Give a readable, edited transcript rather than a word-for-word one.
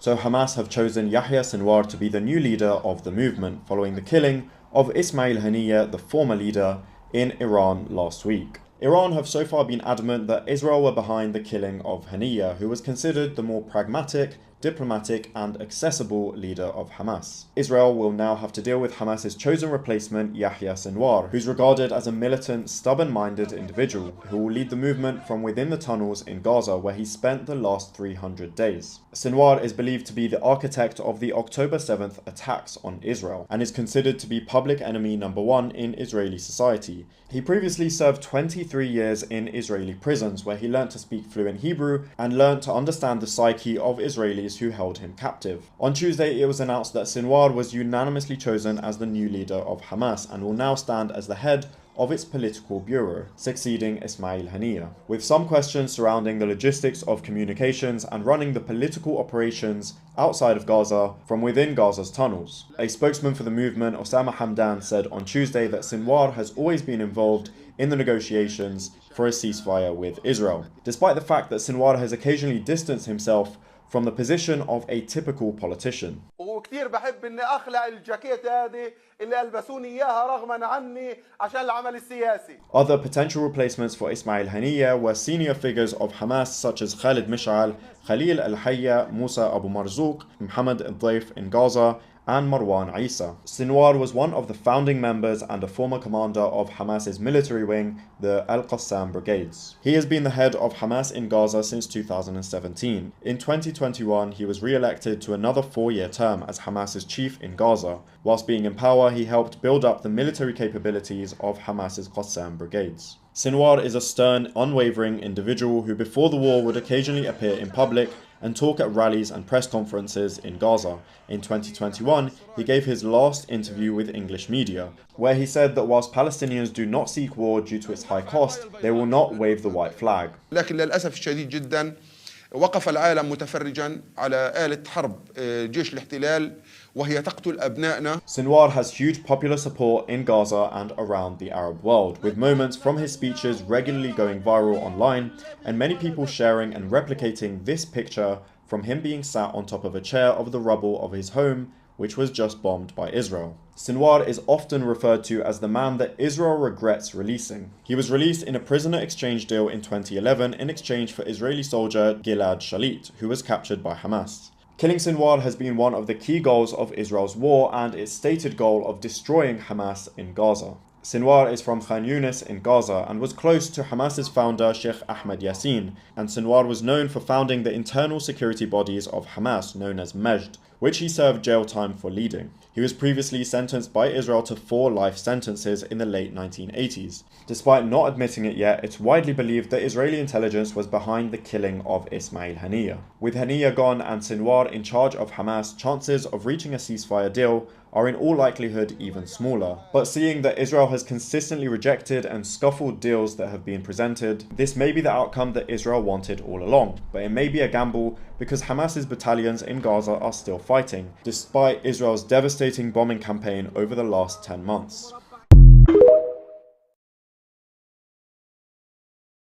So Hamas have chosen Yahya Sinwar to be the new leader of the movement, following the killing of Ismail Haniyeh, the former leader, in Iran last week. Iran have so far been adamant that Israel were behind the killing of Haniyeh, who was considered the more pragmatic, diplomatic and accessible leader of Hamas. Israel will now have to deal with Hamas's chosen replacement, Yahya Sinwar, who's regarded as a militant, stubborn-minded individual who will lead the movement from within the tunnels in Gaza, where he spent the last 300 days. Sinwar is believed to be the architect of the October 7th attacks on Israel and is considered to be public enemy number one in Israeli society. He previously served 23 years in Israeli prisons, where he learnt to speak fluent Hebrew and learnt to understand the psyche of Israelis who held him captive. On Tuesday, it was announced that Sinwar was unanimously chosen as the new leader of Hamas and will now stand as the head of its political bureau, succeeding Ismail Haniyeh, with some questions surrounding the logistics of communications and running the political operations outside of Gaza from within Gaza's tunnels. A spokesman for the movement, Osama Hamdan, said on Tuesday that Sinwar has always been involved in the negotiations for a ceasefire with Israel, despite the fact that Sinwar has occasionally distanced himself from the position of a typical politician. وكثير بحب اني اخلع الجاكيت هذه اللي البسوني اياها رغما عني عشان العمل السياسي. Other potential replacements for Ismail Haniyeh were senior figures of Hamas such as Khalid Mish'al, Khalil al-Hayya, Musa Abu Marzouk, Mohammed al-Daif in Gaza, and Marwan Isa. Sinwar was one of the founding members and a former commander of Hamas's military wing, the Al-Qassam Brigades. He has been the head of Hamas in Gaza since 2017. In 2021, he was re-elected to another 4-year term as Hamas's chief in Gaza. Whilst being in power, he helped build up the military capabilities of Hamas's Qassam Brigades. Sinwar is a stern, unwavering individual who before the war would occasionally appear in public and talk at rallies and press conferences in Gaza. In 2021, he gave his last interview with English media, where he said that whilst Palestinians do not seek war due to its high cost, they will not wave the white flag. لكن للأسف الشديد جدا وقف العالم متفرجا على آلة حرب جيش الاحتلال وهي تقتل أبنائنا. Sinwar has huge popular support in Gaza and around the Arab world, with moments from his speeches regularly going viral online and many people sharing and replicating this picture from him being sat on top of a chair of the rubble of his home, which was just bombed by Israel. Sinwar is often referred to as the man that Israel regrets releasing. He was released in a prisoner exchange deal in 2011 in exchange for Israeli soldier Gilad Shalit, who was captured by Hamas. Killing Sinwar has been one of the key goals of Israel's war and its stated goal of destroying Hamas in Gaza. Sinwar is from Khan Yunis in Gaza and was close to Hamas's founder Sheikh Ahmed Yassin, and Sinwar was known for founding the internal security bodies of Hamas known as Majd, which he served jail time for leading. He was previously sentenced by Israel to 4 life sentences in the late 1980s. Despite not admitting it yet, it's widely believed that Israeli intelligence was behind the killing of Ismail Haniyeh. With Haniyeh gone and Sinwar in charge of Hamas, chances of reaching a ceasefire deal are in all likelihood even smaller. But seeing that Israel has consistently rejected and scuffled deals that have been presented, this may be the outcome that Israel wanted all along. But it may be a gamble because Hamas's battalions in Gaza are still fighting, despite Israel's devastating bombing campaign over the last 10 months.